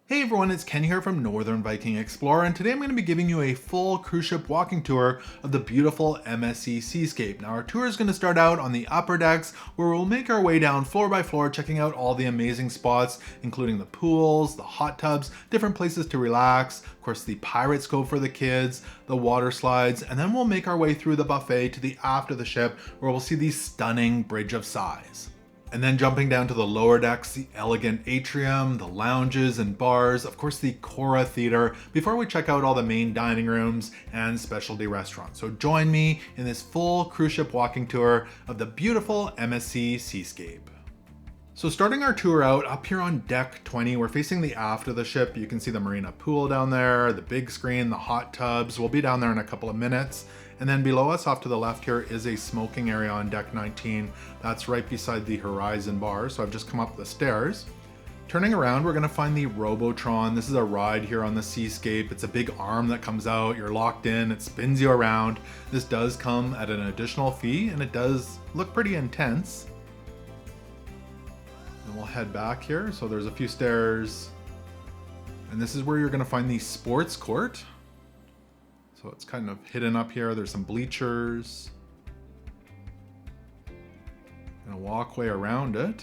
Hey everyone, it's Ken here from Northern Viking Explorer, and today I'm going to be giving you a full cruise ship walking tour of the beautiful MSC Seascape. Now our tour is going to start out on the upper decks, where we'll make our way down floor by floor, checking out all the amazing spots, including the pools, the hot tubs, different places to relax, of course the Pirates Cove for the kids, the Waterslides, and then we'll make our way through the buffet to the aft of the ship, where we'll see the stunning Bridge of Sighs. And then jumping down to the lower decks, the elegant atrium, the lounges and bars, of course the Chora Theatre, before we check out all the main dining rooms and specialty restaurants. So join me in this full cruise ship walking tour of the beautiful MSC Seascape. So starting our tour out up here on deck 20, we're facing the aft of the ship. You can see the Marina Pool down there, the big screen, the hot tubs. We'll be down there in a couple of minutes. And then below us off to the left here is a smoking area on deck 19. That's right beside the Horizon bar. So I've just come up the stairs. Turning around, we're gonna find the ROBOTRON. This is a ride here on the Seascape. It's a big arm that comes out, you're locked in, it spins you around. This does come at an additional fee and it does look pretty intense. And we'll head back here. So there's a few stairs. And this is where you're gonna find the sports court. So it's kind of hidden up here. There's some bleachers and a walkway around it.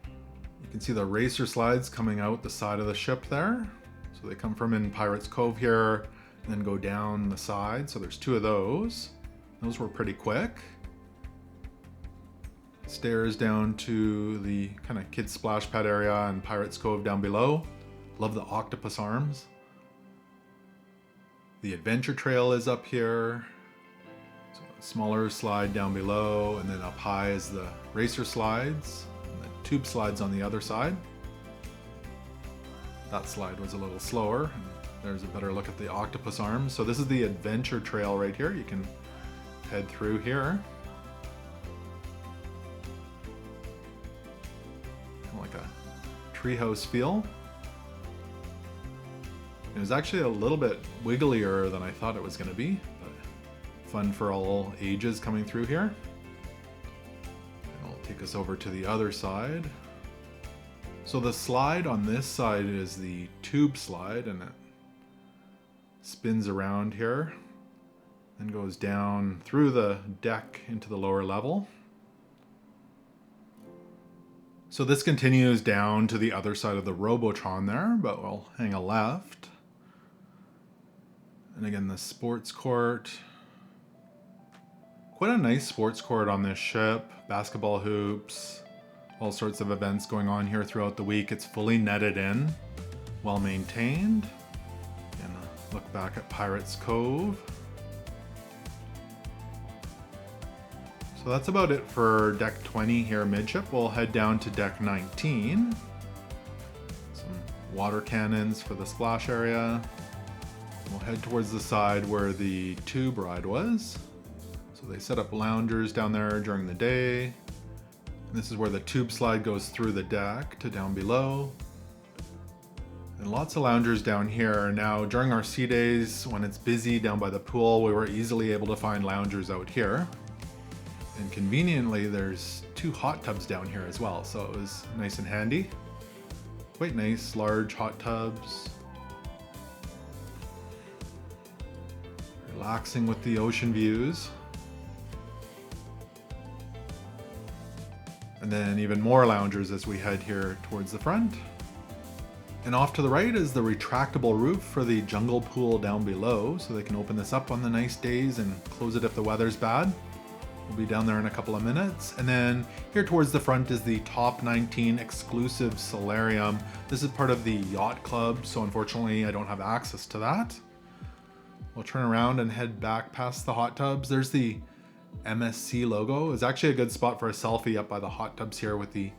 You can see the racer slides coming out the side of the ship there. So they come from in Pirates Cove here and then go down the side. So there's two of those. Those were pretty quick. Stairs down to the kind of kids splash pad area and Pirates Cove down below. Love the octopus arms. The adventure trail is up here. So a smaller slide down below, and then up high is the racer slides, and the tube slides on the other side. That slide was a little slower. And there's a better look at the octopus arms. So this is the adventure trail right here. You can head through here. Kind of like a treehouse feel. It was actually a little bit wigglier than I thought it was going to be, but fun for all ages coming through here. And it'll take us over to the other side. So the slide on this side is the tube slide, and it spins around here and goes down through the deck into the lower level. So this continues down to the other side of the ROBOTRON there, but we'll hang a left. And again, the sports court. Quite a nice sports court on this ship. Basketball hoops, all sorts of events going on here throughout the week. It's fully netted in, well maintained. And a look back at Pirates Cove. So that's about it for deck 20 here midship. We'll head down to deck 19. Some water cannons for the splash area. We'll head towards the side where the tube ride was. So they set up loungers down there during the day. And this is where the tube slide goes through the deck to down below. And lots of loungers down here. Now during our sea days, when it's busy down by the pool, we were easily able to find loungers out here. And conveniently, there's two hot tubs down here as well. So it was nice and handy. Quite nice, large hot tubs. Relaxing with the ocean views. And then even more loungers as we head here towards the front. And off to the right is the retractable roof for the jungle pool down below, so they can open this up on the nice days and close it if the weather's bad. We'll be down there in a couple of minutes. And then here towards the front is the Top 19 exclusive solarium. This is part of the yacht club, so unfortunately I don't have access to that. We'll turn around and head back past the hot tubs. There's the MSC logo. It's actually a good spot for a selfie up by the hot tubs here with the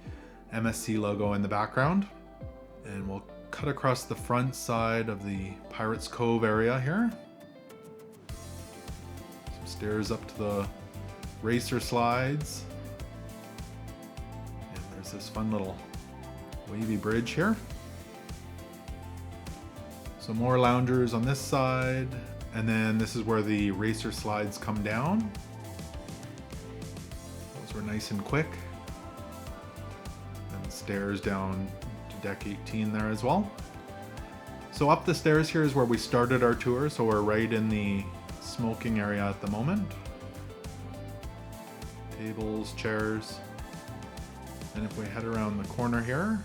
MSC logo in the background. And we'll cut across the front side of the Pirates Cove area here. Some stairs up to the racer slides. And there's this fun little wavy bridge here. So more loungers on this side. And then this is where the racer slides come down. Those were nice and quick. And stairs down to deck 18 there as well. So up the stairs here is where we started our tour, so we're right in the smoking area at the moment. Tables, chairs. And if we head around the corner here,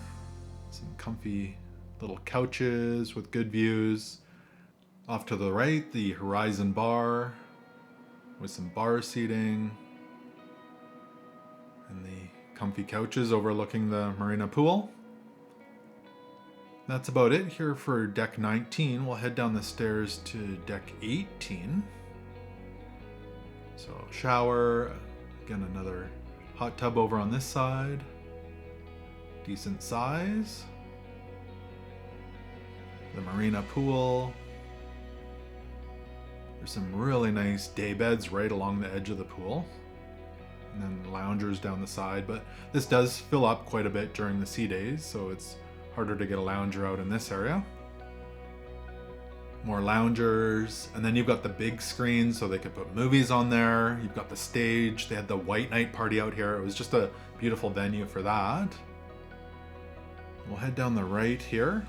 some comfy little couches with good views. Off to the right, the Horizon Bar with some bar seating. And the comfy couches overlooking the Marina Pool. That's about it here for deck 19. We'll head down the stairs to deck 18. So shower, again another hot tub over on this side. Decent size. The Marina Pool. There's some really nice day beds right along the edge of the pool. And then loungers down the side, but this does fill up quite a bit during the sea days, so it's harder to get a lounger out in this area. More loungers, and then you've got the big screen so they could put movies on there. You've got the stage. They had the White Night party out here. It was just a beautiful venue for that. We'll head down the right here.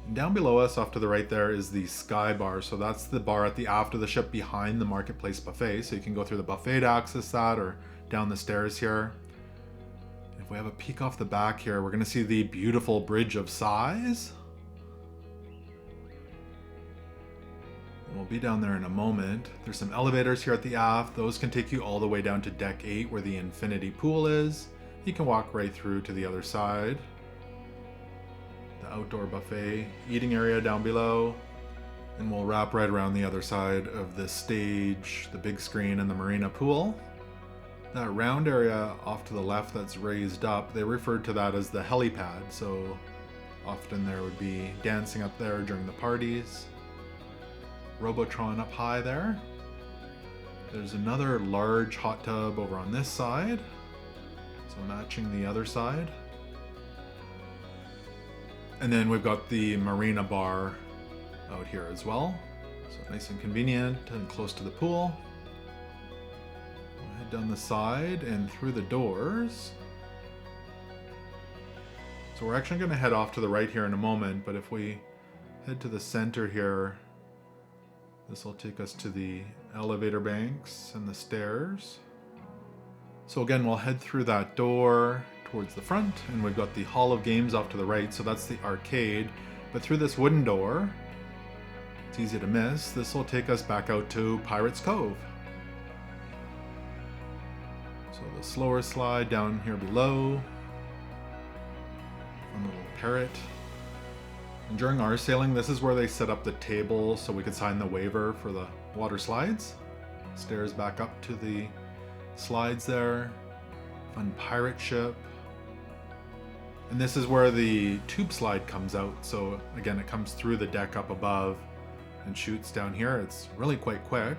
And down below us, off to the right there, is the Sky Bar. So that's the bar at the aft of the ship behind the Marketplace Buffet. So you can go through the buffet to access that, or down the stairs here. If we have a peek off the back here, we're going to see the beautiful Bridge of Sighs. We'll be down there in a moment. There's some elevators here at the aft. Those can take you all the way down to deck 8 where the infinity pool is. You can walk right through to the other side. The outdoor buffet eating area down below. And we'll wrap right around the other side of the stage, the big screen, and the Marina Pool. That round area off to the left that's raised up, they referred to that as the helipad. So often there would be dancing up there during the parties. ROBOTRON up high there. There's another large hot tub over on this side, so matching the other side. And then we've got the Marina Bar out here as well, so nice and convenient and close to the pool. We'll head down the side and through the doors. So we're actually going to head off to the right here in a moment, but if we head to the center here, this will take us to the elevator banks and the stairs. So again, we'll head through that door towards the front, and we've got the Hall of Games off to the right, so that's the arcade. But through this wooden door, it's easy to miss, this will take us back out to Pirates Cove. So the slower slide down here below. Fun little parrot. And during our sailing, this is where they set up the table so we could sign the waiver for the water slides. Stairs back up to the slides there. Fun pirate ship. And this is where the tube slide comes out. So again, it comes through the deck up above and shoots down here. It's really quite quick.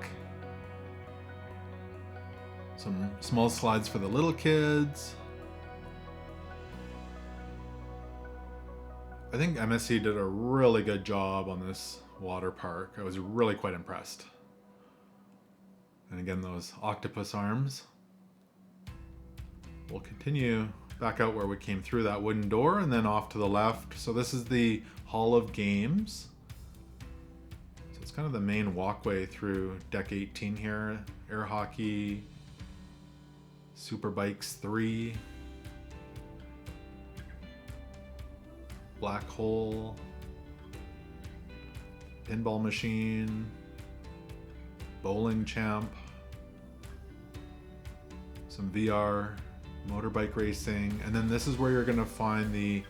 Some small slides for the little kids. I think MSC did a really good job on this water park. I was really quite impressed. And again, those octopus arms. We'll continue back out where we came through that wooden door and then off to the left. So this is the Hall of Games. So it's kind of the main walkway through deck 18 here. Air hockey, Super Bikes 3. Black hole, pinball machine, bowling champ, some VR, motorbike racing, and then this is where you're going to find the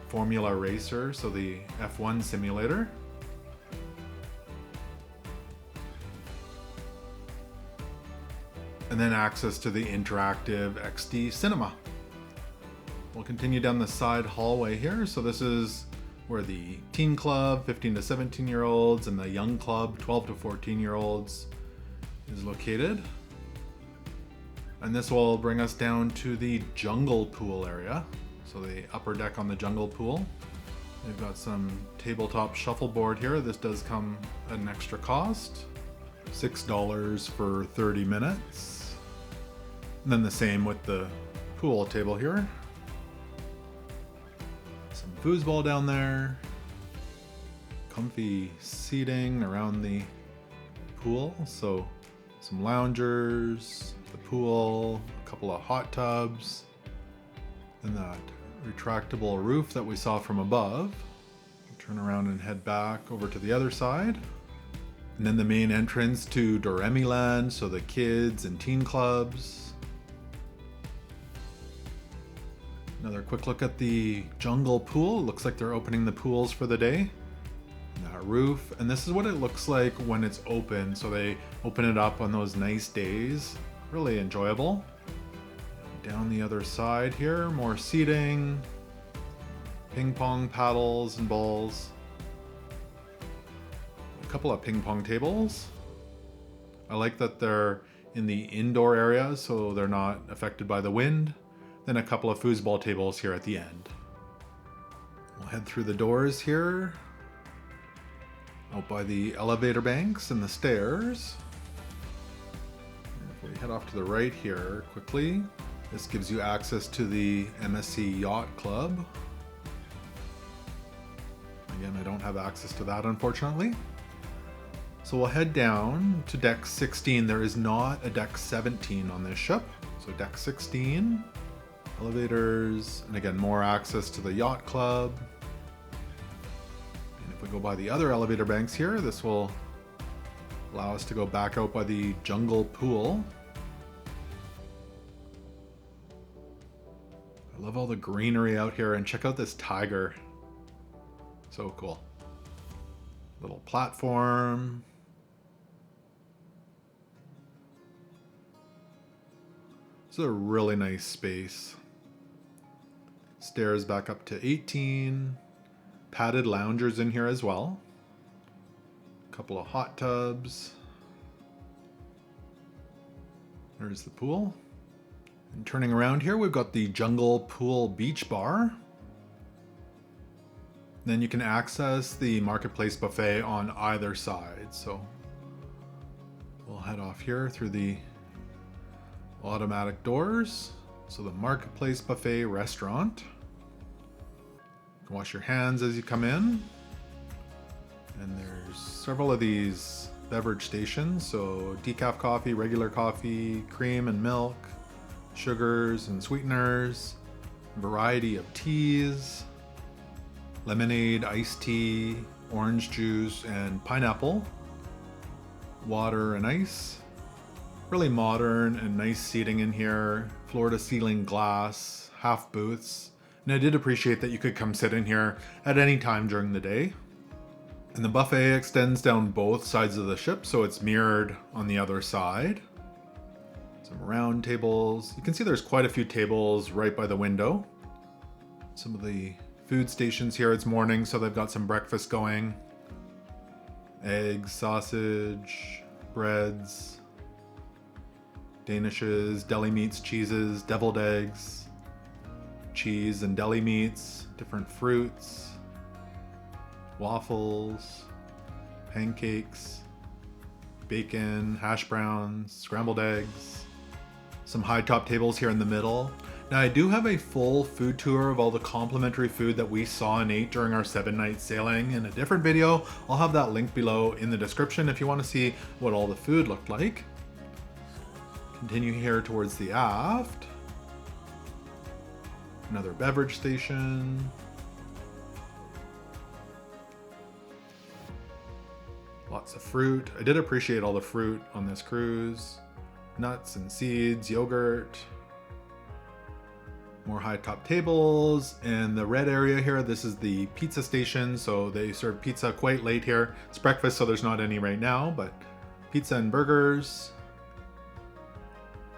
Formula Racer, so the F1 simulator. And then access to the interactive XD cinema. We'll continue down the side hallway here. So this is where the teen club, 15 to 17 year olds, and the young club, 12 to 14 year olds, is located. And this will bring us down to the jungle pool area. So the upper deck on the jungle pool. They've got some tabletop shuffleboard here. This does come at an extra cost. $6 for 30 minutes. And then the same with the pool table here. Some foosball down there. comfy seating around the pool. So some loungers, the pool, a couple of hot tubs, and that retractable roof that we saw from above. Turn around and head back over to the other side. And then the main entrance to Doremi Land, so the kids and teen clubs. Another quick look at the Jondal pool. Looks like they're opening the pools for the day. And that roof, and this is what it looks like when it's open. So they open it up on those nice days. Really enjoyable. Down the other side here, more seating, ping pong paddles and balls, a couple of ping pong tables. I like that they're in the indoor area so they're not affected by the wind. Then a couple of foosball tables here at the end. We'll head through the doors here, out by the elevator banks and the stairs. If we head off to the right here quickly, this gives you access to the MSC Yacht Club. Again, I don't have access to that, unfortunately. So we'll head down to deck 16. There is not a deck 17 on this ship. So deck 16, elevators, and again, more access to the yacht club. And if we go by the other elevator banks here, this will allow us to go back out by the jungle pool. I love all the greenery out here, and check out this tiger. So cool. Little platform. This is a really nice space. Stairs back up to 18. Padded loungers in here as well. A couple of hot tubs. There's the pool. And turning around here, we've got the Jungle Pool Beach Bar. Then you can access the Marketplace Buffet on either side. So we'll head off here through the automatic doors. So the Marketplace Buffet Restaurant. You can wash your hands as you come in. And there's several of these beverage stations. So decaf coffee, regular coffee, cream and milk, sugars and sweeteners, variety of teas, lemonade, iced tea, orange juice, and pineapple, water and ice. Really modern and nice seating in here, floor to ceiling glass, half booths, and I did appreciate that you could come sit in here at any time during the day. And the buffet extends down both sides of the ship, so it's mirrored on the other side. Some round tables. You can see there's quite a few tables right by the window. Some of the food stations here, it's morning, so they've got some breakfast going. Eggs, sausage, breads, danishes, deli meats, cheeses, deviled eggs, cheese and deli meats, different fruits, waffles, pancakes, bacon, hash browns, scrambled eggs, some high top tables here in the middle. Now I do have a full food tour of all the complimentary food that we saw and ate during our 7-night sailing in a different video. I'll have that link below in the description if you want to see what all the food looked like. Continue here towards the aft. Another beverage station. Lots of fruit. I did appreciate all the fruit on this cruise. Nuts and seeds, yogurt. More high top tables. And the red area here, this is the pizza station. So they serve pizza quite late here. It's breakfast, so there's not any right now, but pizza and burgers.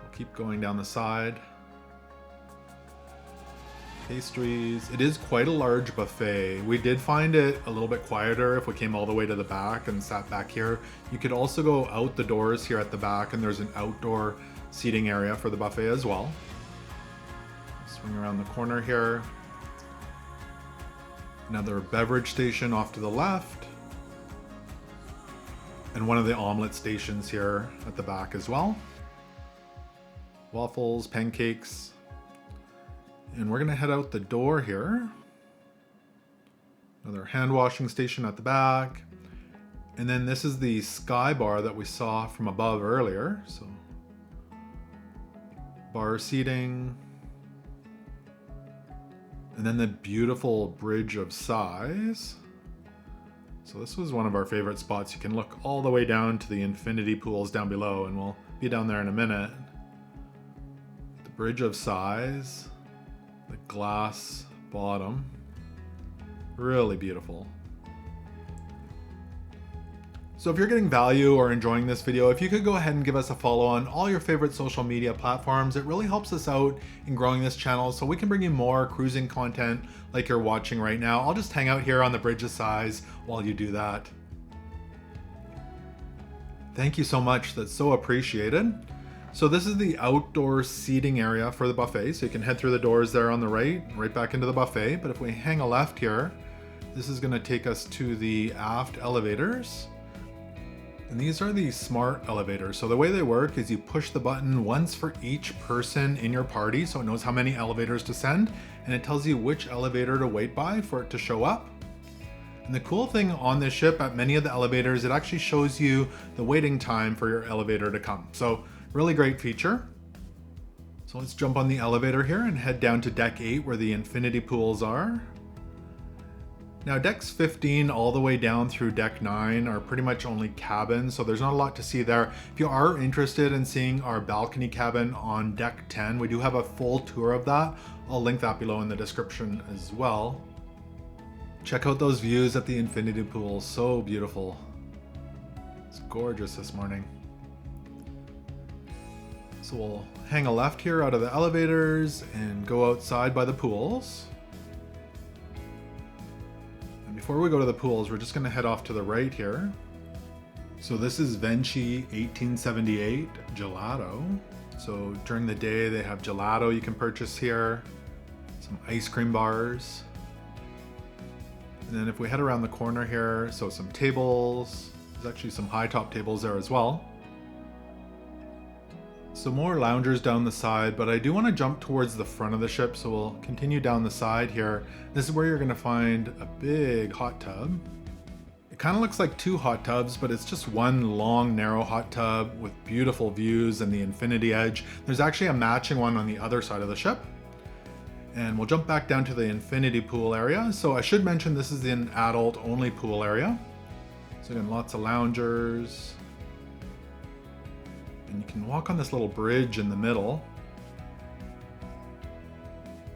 We'll keep going down the side. Pastries. It is quite a large buffet. We did find it a little bit quieter if we came all the way to the back and sat back here. You could also go out the doors here at the back, and there's an outdoor seating area for the buffet as well. Swing around the corner here. Another beverage station off to the left. And one of the omelet stations here at the back as well. Waffles, pancakes. And we're gonna head out the door here. Another hand washing station at the back. And then this is the sky bar that we saw from above earlier. So bar seating. And then the beautiful bridge of sighs. So this was one of our favorite spots. You can look all the way down to the infinity pools down below, and we'll be down there in a minute. The bridge of sighs, the glass bottom, really beautiful. So if you're getting value or enjoying this video, if you could go ahead and give us a follow on all your favorite social media platforms, it really helps us out in growing this channel so we can bring you more cruising content like you're watching right now. I'll just hang out here on the Bridge of Sighs while you do that. Thank you so much, that's so appreciated. So this is the outdoor seating area for the buffet. So you can head through the doors there on the right back into the buffet. But if we hang a left here, this is gonna take us to the aft elevators. And these are the smart elevators. So the way they work is you push the button once for each person in your party, so it knows how many elevators to send, and it tells you which elevator to wait by for it to show up. And the cool thing on this ship, at many of the elevators, it actually shows you the waiting time for your elevator to come. So really great feature. So let's jump on the elevator here and head down to deck 8 where the infinity pools are. Now decks 15 all the way down through deck 9 are pretty much only cabins, so there's not a lot to see there. If you are interested in seeing our balcony cabin on deck 10, we do have a full tour of that. I'll link that below in the description as well. Check out those views at the infinity pool, so beautiful. It's gorgeous this morning. So we'll hang a left here out of the elevators and go outside by the pools. Before we go to the pools, we're just going to head off to the right here. So this is Venchi 1878 Gelato. So during the day they have gelato you can purchase here, some ice cream bars. And then if we head around the corner here, so some tables, there's actually some high top tables there as well. So more loungers down the side, but I do want to jump towards the front of the ship, so we'll continue down the side here. This is where you're going to find a big hot tub. It kind of looks like two hot tubs, but it's just one long, narrow hot tub with beautiful views and the infinity edge. There's actually a matching one on the other side of the ship. And we'll jump back down to the infinity pool area. So I should mention this is an adult-only pool area. So again, lots of loungers. And you can walk on this little bridge in the middle.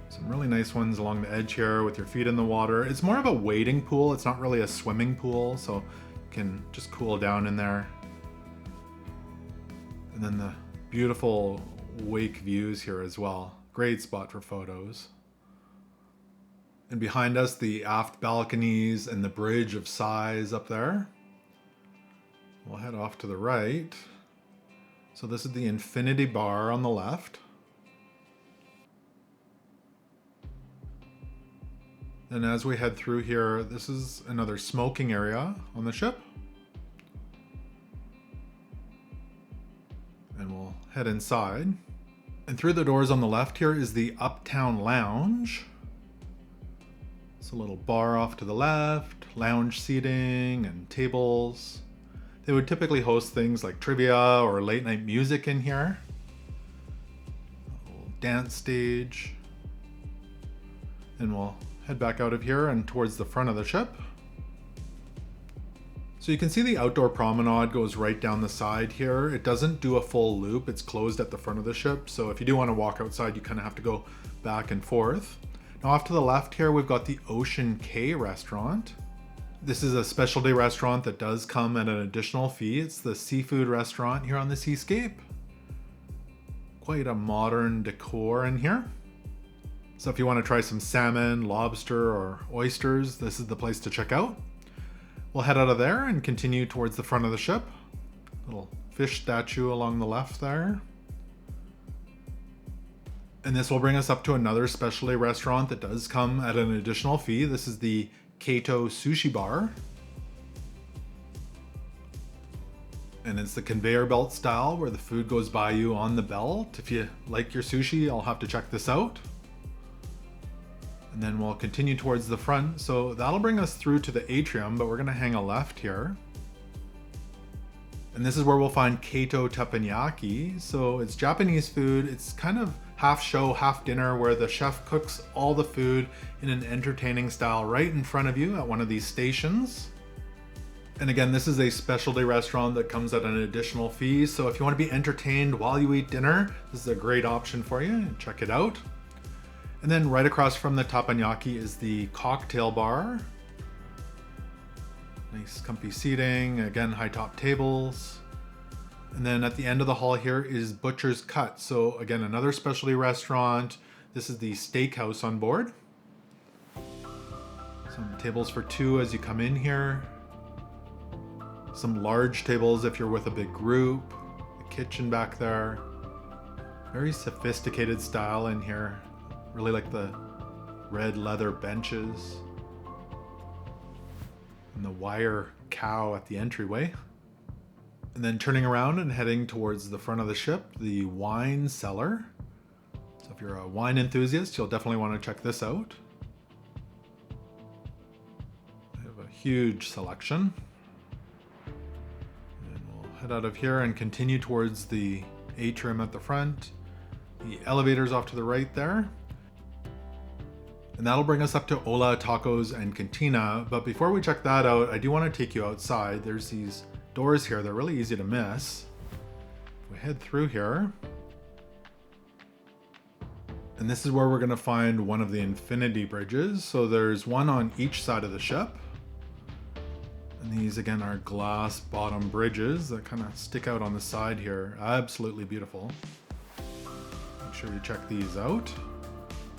Some really nice ones along the edge here with your feet in the water. It's more of a wading pool. It's not really a swimming pool, so you can just cool down in there. And then the beautiful wake views here as well. Great spot for photos. And behind us, the aft balconies and the bridge of sighs up there. We'll head off to the right. So this is the infinity bar on the left. And as we head through here, this is another smoking area on the ship. And we'll head inside. And through the doors on the left here is the Uptown Lounge. It's a little bar off to the left, lounge seating and tables. They would typically host things like trivia or late night music in here. A little dance stage. And we'll head back out of here and towards the front of the ship. So you can see the outdoor promenade goes right down the side here. It doesn't do a full loop. It's closed at the front of the ship. So if you do want to walk outside, you kind of have to go back and forth. Now off to the left here, we've got the Ocean Cay Restaurant. This is a specialty restaurant that does come at an additional fee. It's the seafood restaurant here on the Seascape. Quite a modern decor in here. So if you want to try some salmon, lobster, or oysters, this is the place to check out. We'll head out of there and continue towards the front of the ship. Little fish statue along the left there. And this will bring us up to another specialty restaurant that does come at an additional fee. This is the Kaito Sushi Bar. And it's the conveyor belt style where the food goes by you on the belt. If you like your sushi, I'll have to check this out. And then we'll continue towards the front. So that'll bring us through to the atrium, but we're gonna hang a left here. And this is where we'll find Kaito Teppanyaki. So it's Japanese food. It's kind of half show, half dinner, where the chef cooks all the food in an entertaining style right in front of you at one of these stations. And again, this is a specialty restaurant that comes at an additional fee. So if you want to be entertained while you eat dinner, this is a great option for you. Check it out. And then right across from the teppanyaki is the cocktail bar. Nice comfy seating, again, high top tables. And then at the end of the hall here is Butcher's Cut. So again, another specialty restaurant. This is the steakhouse on board. Some tables for two as you come in here. Some large tables if you're with a big group. The kitchen back there. Very sophisticated style in here. Really like the red leather benches. And the wire cow at the entryway. And then turning around and heading towards the front of the ship, the wine cellar. So if you're a wine enthusiast, you'll definitely want to check this out. They have a huge selection. And we'll head out of here and continue towards the atrium at the front. The elevator's off to the right there. And that'll bring us up to Hola Tacos and Cantina. But before we check that out, I do want to take you outside. There's these doors here. They're really easy to miss. We head through here. And this is where we're going to find one of the infinity bridges. So there's one on each side of the ship. And these again are glass bottom bridges that kind of stick out on the side here. Absolutely beautiful. Make sure you check these out.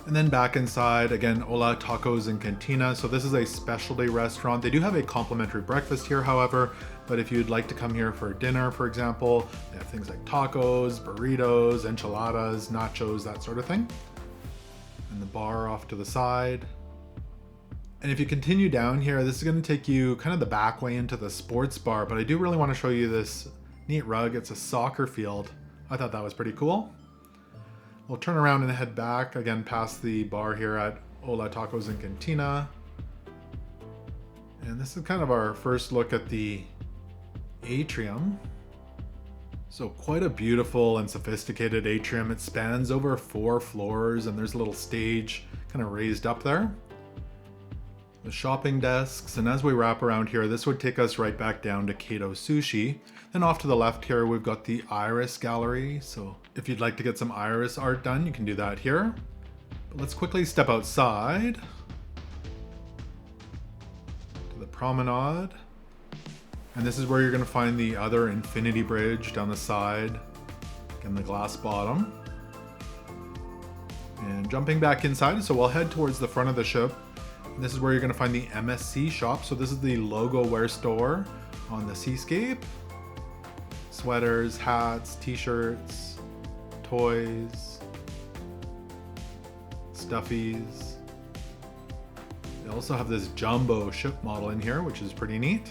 And then back inside, again, Hola Tacos and Cantina. So this is a specialty restaurant. They do have a complimentary breakfast here, however, but if you'd like to come here for dinner, for example, they have things like tacos, burritos, enchiladas, nachos, that sort of thing. And the bar off to the side. And if you continue down here, this is going to take you kind of the back way into the sports bar, but I do really want to show you this neat rug. It's a soccer field. I thought that was pretty cool. We'll turn around and head back, again, past the bar here at Hola Tacos and Cantina. And this is kind of our first look at the atrium. So quite a beautiful and sophisticated atrium. It spans over 4 floors and there's a little stage kind of raised up there. The shopping desks, and as we wrap around here, this would take us right back down to Kaito Sushi. Then off to the left here, we've got the Iris Gallery. So if you'd like to get some iris art done, you can do that here. But let's quickly step outside to the Promenade. And this is where you're going to find the other infinity bridge down the side. Again, the glass bottom. And jumping back inside, so we'll head towards the front of the ship. And this is where you're going to find the MSC shop. So this is the logo wear store on the Seascape. Sweaters, hats, t-shirts, toys, stuffies. They also have this jumbo ship model in here, which is pretty neat.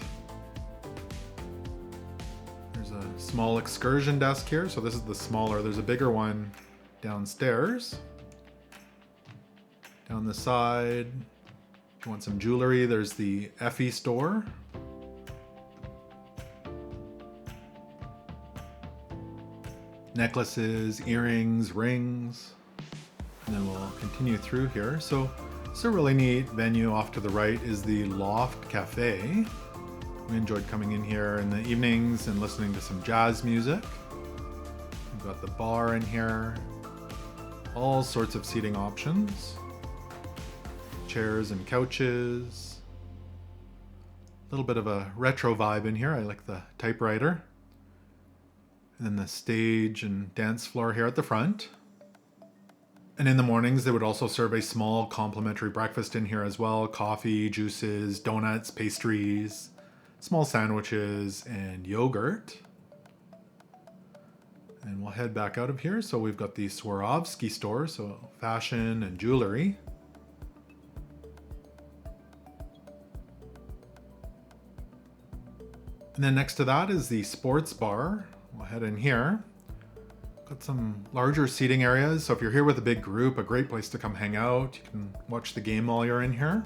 There's a small excursion desk here. So this is the smaller. There's a bigger one downstairs. Down the side, if you want some jewelry, there's the Effie store. Necklaces, earrings, rings. And then we'll continue through here. So it's a really neat venue. Off to the right is the Loft Café. We enjoyed coming in here in the evenings and listening to some jazz music. We've got the bar in here. All sorts of seating options. Chairs and couches. A little bit of a retro vibe in here. I like the typewriter. And then the stage and dance floor here at the front. And in the mornings, they would also serve a small complimentary breakfast in here as well. Coffee, juices, donuts, pastries, small sandwiches, and yogurt. And we'll head back out of here. So we've got the Swarovski store, so fashion and jewelry. And then next to that is the sports bar. We'll head in here. Got some larger seating areas, so if you're here with a big group, a great place to come hang out. You can watch the game while you're in here.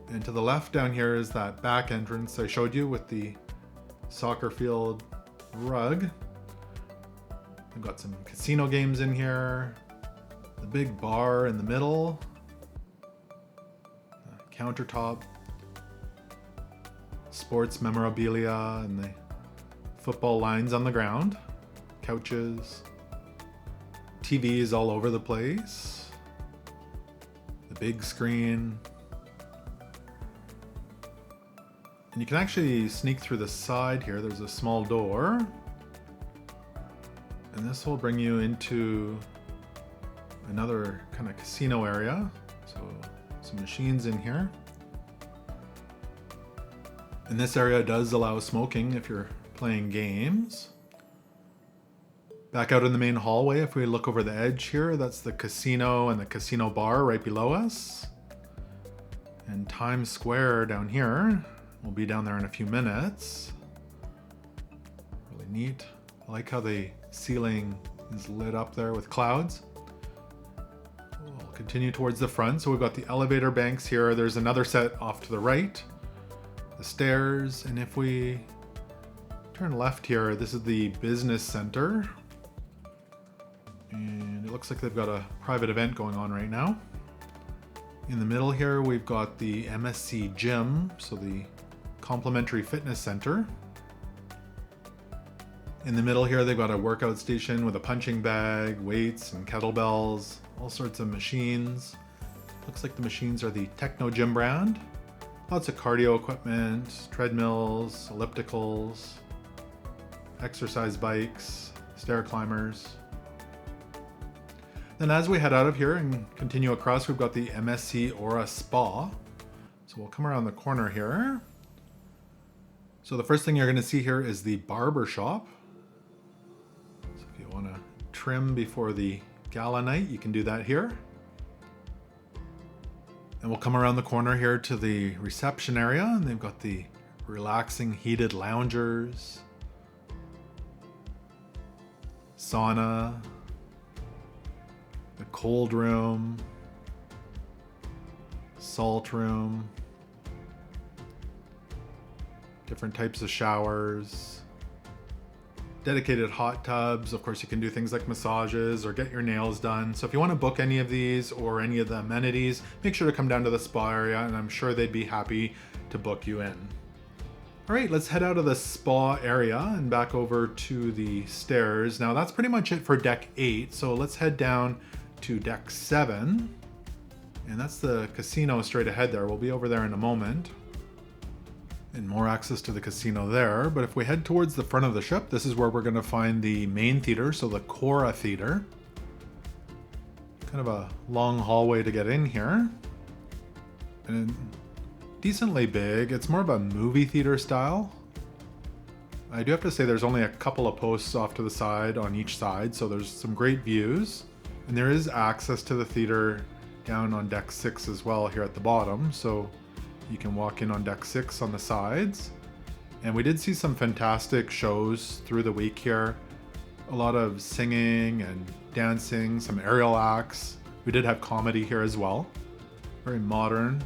And to the left down here is that back entrance I showed you with the soccer field rug. We've got some casino games in here, the big bar in the middle, countertop, sports memorabilia, and the football lines on the ground, couches, TVs all over the place, the big screen. And you can actually sneak through the side here. There's a small door. And this will bring you into another kind of casino area. So some machines in here. And this area does allow smoking if you're playing games. Back out in the main hallway, if we look over the edge here, that's the casino and the casino bar right below us. And Times Square down here. We'll be down there in a few minutes. Really neat. I like how the ceiling is lit up there with clouds. We'll continue towards the front. So we've got the elevator banks here. There's another set off to the right. The stairs. And if we turn left here, this is the business center. And it looks like they've got a private event going on right now. In the middle here, we've got the MSC gym. So the complimentary fitness center. In the middle here, they've got a workout station with a punching bag, weights and kettlebells, all sorts of machines. Looks like the machines are the Techno Gym brand. Lots of cardio equipment, treadmills, ellipticals, exercise bikes, stair climbers. Then as we head out of here and continue across, we've got the MSC Aurea Spa. So we'll come around the corner here. So the first thing you're going to see here is the barber shop. So if you want to trim before the gala night, you can do that here. And we'll come around the corner here to the reception area, and they've got the relaxing heated loungers, sauna, the cold room, salt room, different types of showers, dedicated hot tubs. Of course, you can do things like massages or get your nails done. So if you want to book any of these or any of the amenities, make sure to come down to the spa area, and I'm sure they'd be happy to book you in. All right, let's head out of the spa area and back over to the stairs. Now that's pretty much it for deck 8. So let's head down to deck 7. And that's the casino straight ahead there. We'll be over there in a moment. And more access to the casino there. But if we head towards the front of the ship, this is where we're going to find the main theater, so the Chora Theatre. Kind of a long hallway to get in here. And decently big. It's more of a movie theater style. I do have to say there's only a couple of posts off to the side on each side, so there's some great views. And there is access to the theater down on deck 6 as well here at the bottom, so you can walk in on deck 6 on the sides. And we did see some fantastic shows through the week here. A lot of singing and dancing, some aerial acts. We did have comedy here as well. Very modern.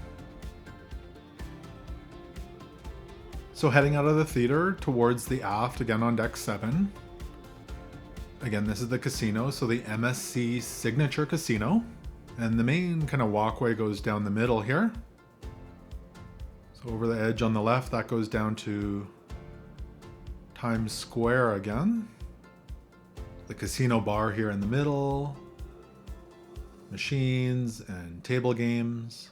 So heading out of the theater towards the aft, again on deck 7. Again, this is the casino, so the MSC Signature Casino. And the main kind of walkway goes down the middle here. So over the edge on the left, that goes down to Times Square again. The casino bar here in the middle. Machines and table games.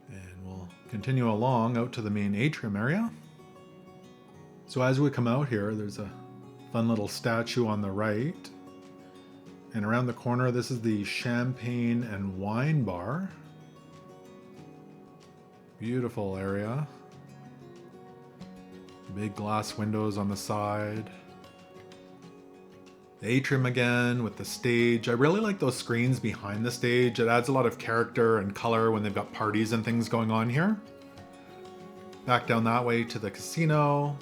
And we'll continue along out to the main atrium area. So as we come out here, there's a fun little statue on the right. And around the corner, this is the champagne and wine bar. Beautiful area. Big glass windows on the side. The atrium again with the stage. I really like those screens behind the stage. It adds a lot of character and color when they've got parties and things going on here. Back down that way to the casino.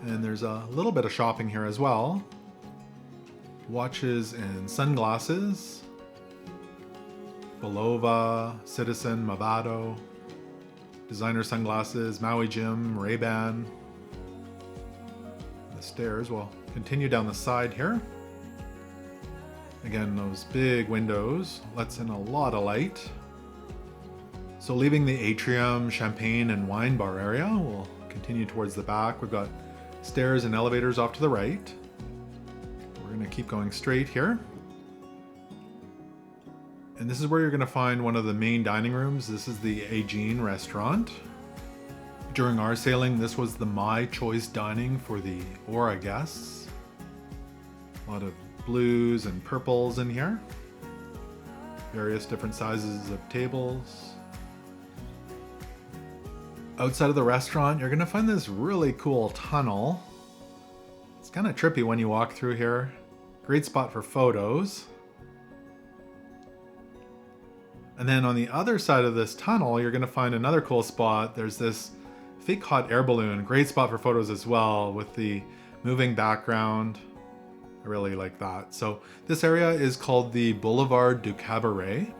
And there's a little bit of shopping here as well. Watches and sunglasses. Belova, Citizen, Movado. Designer sunglasses, Maui Jim, Ray-Ban. The stairs will continue down the side here. Again, those big windows lets in a lot of light. So leaving the atrium, champagne, and wine bar area, we'll continue towards the back. We've got stairs and elevators off to the right. We're going to keep going straight here. And this is where you're going to find one of the main dining rooms. This is the Aegean restaurant. During our sailing, this was the My Choice dining for the Aura guests. A lot of blues and purples in here. Various different sizes of tables. Outside of the restaurant, you're going to find this really cool tunnel. It's kind of trippy when you walk through here. Great spot for photos. And then on the other side of this tunnel, you're going to find another cool spot. There's this fake hot air balloon. Great spot for photos as well with the moving background. I really like that. So this area is called the Boulevard du Cabaret.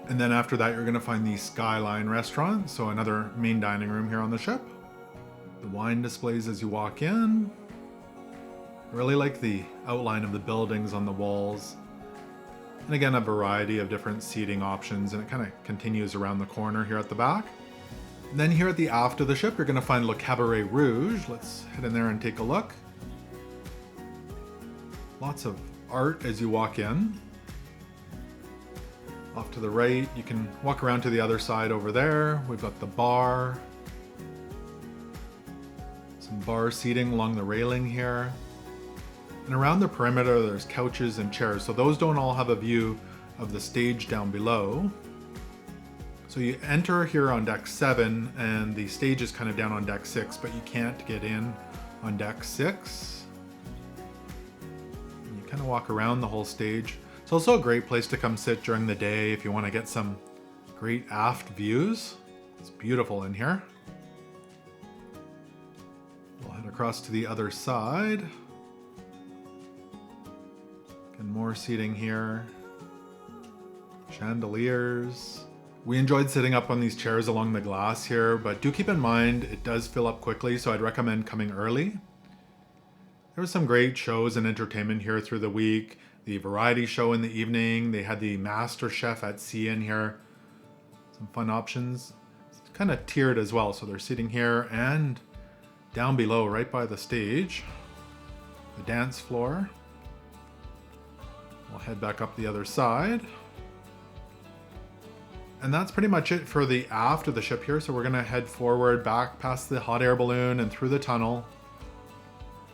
And then after that, you're going to find the Skyline restaurant. So another main dining room here on the ship. The wine displays as you walk in. I really like the outline of the buildings on the walls. And again, a variety of different seating options, and it kind of continues around the corner here at the back. And then here at the aft of the ship, you're going to find Le Cabaret Rouge. Let's head in there and take a look. Lots of art as you walk in. Off to the right, you can walk around to the other side over there. We've got the bar. Some bar seating along the railing here. And around the perimeter, there's couches and chairs. So those don't all have a view of the stage down below. So you enter here on deck 7, and the stage is kind of down on deck 6, but you can't get in on deck 6. And you kind of walk around the whole stage. It's also a great place to come sit during the day if you want to get some great aft views. It's beautiful in here. We'll head across to the other side. And more seating here. Chandeliers. We enjoyed sitting up on these chairs along the glass here, but do keep in mind it does fill up quickly, so I'd recommend coming early. There was some great shows and entertainment here through the week. The variety show in the evening. They had the Master Chef at Sea in here. Some fun options. It's kind of tiered as well, so they're sitting here and down below right by the stage. The dance floor. We'll head back up the other side. And that's pretty much it for the aft of the ship here. So we're gonna head forward back past the hot air balloon and through the tunnel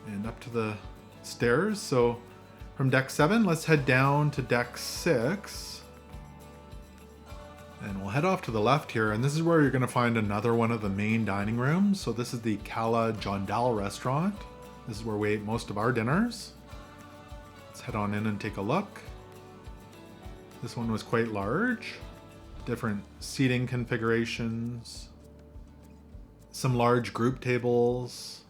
and up to the stairs. So from deck 7, let's head down to deck 6. And we'll head off to the left here. And this is where you're gonna find another one of the main dining rooms. So this is the Cala Jondal restaurant. This is where we ate most of our dinners. Let's head on in and take a look. This one was quite large. Different seating configurations. Some large group tables.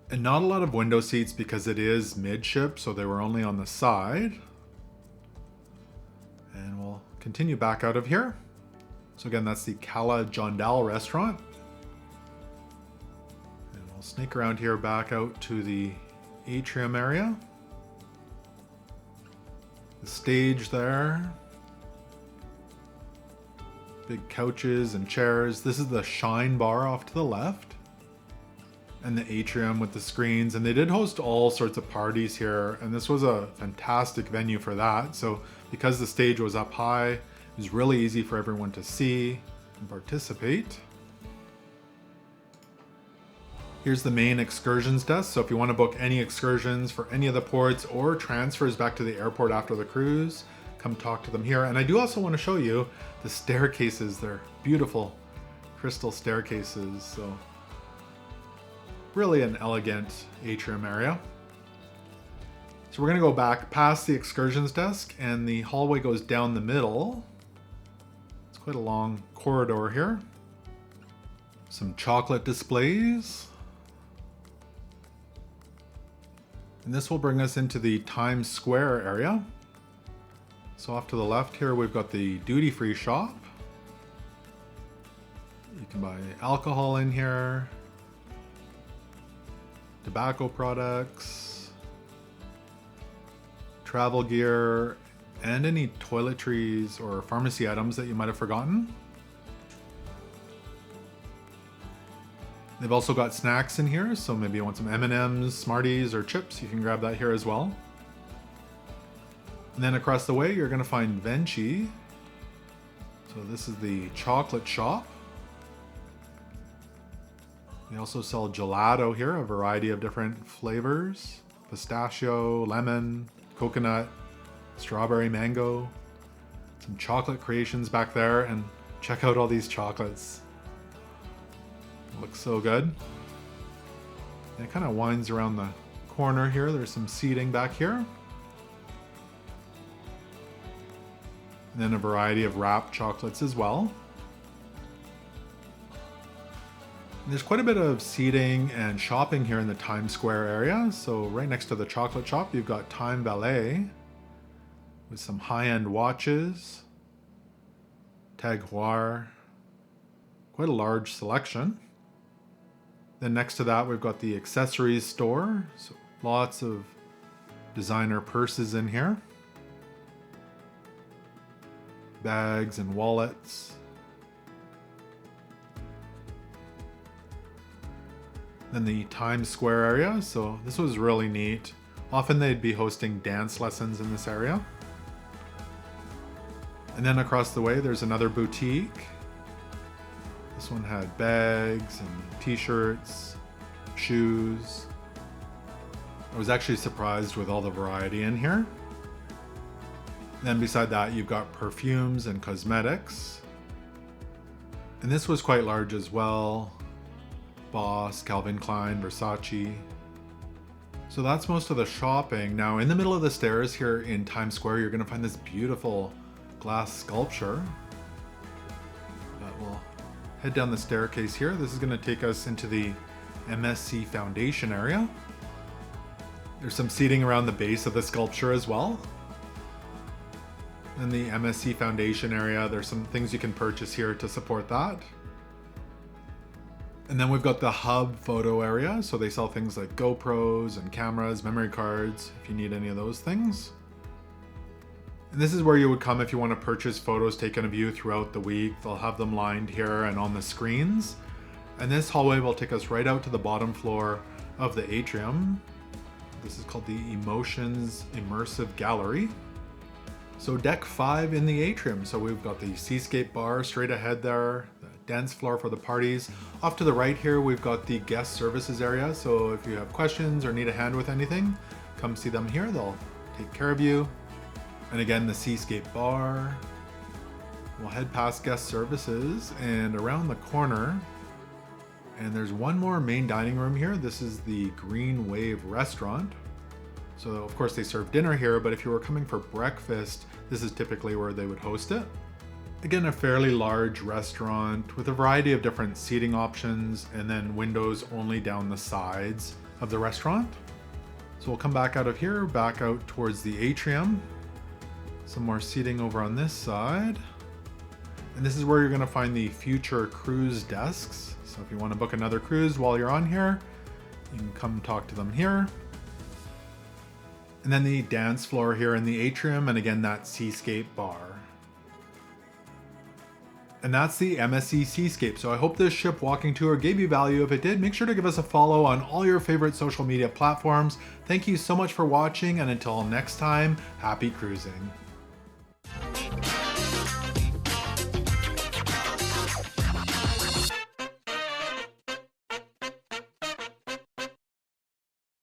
And not a lot of window seats because it is midship, so they were only on the side. And we'll continue back out of here. So again, that's the Cala Jondal restaurant. And we'll snake around here back out to the atrium area. The stage there. Big couches and chairs. This is the Shine Bar off to the left. And the atrium with the screens. And they did host all sorts of parties here. And this was a fantastic venue for that. So because the stage was up high, it was really easy for everyone to see and participate. Here's the main excursions desk. So if you want to book any excursions for any of the ports or transfers back to the airport after the cruise, come talk to them here. And I do also want to show you the staircases. They're beautiful crystal staircases. So really an elegant atrium area. So we're going to go back past the excursions desk, and the hallway goes down the middle. It's quite a long corridor here. Some chocolate displays. And this will bring us into the Times Square area. So off to the left here, we've got the duty-free shop. You can buy alcohol in here, tobacco products, travel gear, and any toiletries or pharmacy items that you might have forgotten. They've also got snacks in here, so maybe you want some M&Ms, Smarties, or chips, you can grab that here as well. And then across the way, you're going to find Venchi. So this is the chocolate shop. They also sell gelato here, a variety of different flavors. Pistachio, lemon, coconut, strawberry, mango. Some chocolate creations back there, and check out all these chocolates. Looks so good. And it kind of winds around the corner here. There's some seating back here. And then a variety of wrapped chocolates as well. And there's quite a bit of seating and shopping here in the Times Square area. So right next to the chocolate shop, you've got Time Ballet with some high-end watches, Tag Heuer, quite a large selection. Then next to that, we've got the accessories store. So lots of designer purses in here. Bags and wallets. Then the Times Square area. So this was really neat. Often they'd be hosting dance lessons in this area. And then across the way, there's another boutique. This one had bags and t-shirts, shoes. I was actually surprised with all the variety in here. Then beside that, you've got perfumes and cosmetics. And this was quite large as well. Boss, Calvin Klein, Versace. So that's most of the shopping. Now in the middle of the stairs here in Times Square, you're gonna find this beautiful glass sculpture. We'll head down the staircase here. This is gonna take us into the MSC Foundation area. There's some seating around the base of the sculpture as well. In the MSC Foundation area, there's some things you can purchase here to support that. And then we've got the hub photo area. So they sell things like GoPros and cameras, memory cards, if you need any of those things. And this is where you would come if you want to purchase photos taken of you throughout the week. They'll have them lined here and on the screens. And this hallway will take us right out to the bottom floor of the Atrium. This is called the Emotions Immersive Gallery. So deck 5 in the Atrium. So we've got the Seascape Bar straight ahead there, the dance floor for the parties. Off to the right here, we've got the guest services area. So if you have questions or need a hand with anything, come see them here. They'll take care of you. And again, the Seascape Bar. We'll head past guest services and around the corner. And there's one more main dining room here. This is the Green Wave Restaurant. So of course they serve dinner here, but if you were coming for breakfast, this is typically where they would host it. Again, a fairly large restaurant with a variety of different seating options and then windows only down the sides of the restaurant. So we'll come back out of here, back out towards the Atrium. Some more seating over on this side. And this is where you're gonna find the future cruise desks. So if you wanna book another cruise while you're on here, you can come talk to them here. And then the dance floor here in the Atrium, and again, that Seascape Bar. And that's the MSC Seascape. So I hope this ship walking tour gave you value. If it did, make sure to give us a follow on all your favorite social media platforms. Thank you so much for watching, and until next time, happy cruising.